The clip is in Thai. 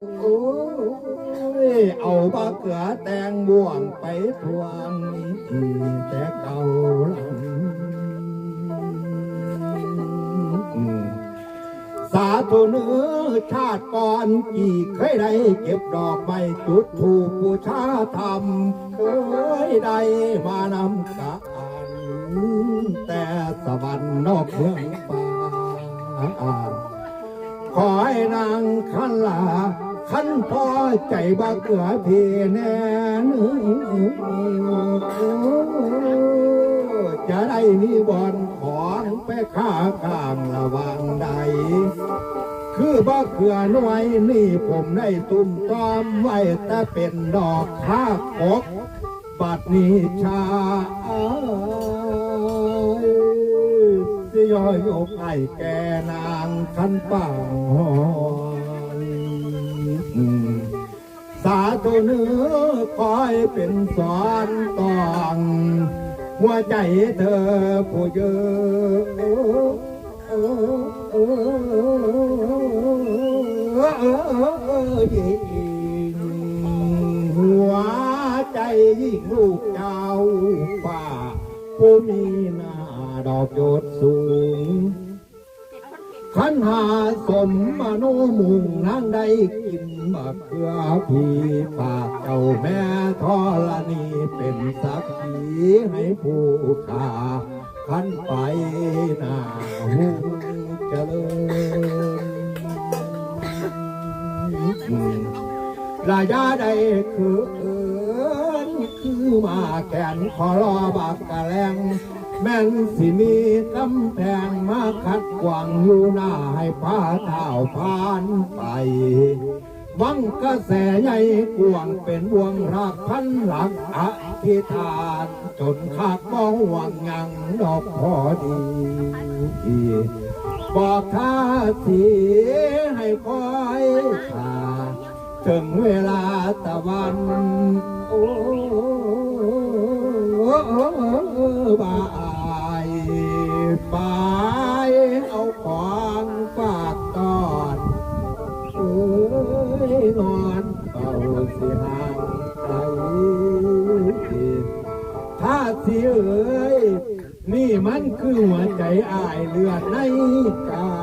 โอ้ยเอาบะเขือแตงบ่วงไปทวงอีแต่เก่าหลังสาธุเนื้อชาติก่อนกี่เคยได้เก็บดอกไม้จุดถูกบูชาธรรมเคยได้มานำกันแต่สวรรค์นอกเมืองป่าขอให้นางขันลาขันพอใจบักเกือพี่แน่จะได้มีบอนของไปข้าข้างระวังใดคือบักเกือหน่วยนี่ผมได้ตุ้มตอมไว้แต่เป็นดอกข้ากกบัดนี้ชาย่อยยกให้แกนางขันป่าสาธุเนื้อคอยเป็นสอนตองหัวใจเธอผู้เยอะหัวใจยิ่งลูกเจ้าป่าผู้มีหน้าดอกโยดสูงขันหาสมมโนมุงนางได้กินมะเขือพี่ฝากเจ้าแม่ธรณีเป็นสักขีให้ผู้ขาขันไปหน้าหุ่งเจริญระยะใดคือมาแขนขอรอบักกะแรงแม่นสิมีกำแพงมาขัดขวางอยู่หน้าให้พาเท้าผ่านไปวังกระแสใหญ่กวางเป็นวงรักพันหลักอธิษฐานจนขาดบ่หวังยังดอกพอดีบอกท่าทีให้คอยท่าถึงเวลาตะวันโอ้บายไปเอาของฝากตอนนอนเป่าสิห่างไกลถ้าสินี่มันคือหัวใจอายเลือดในกา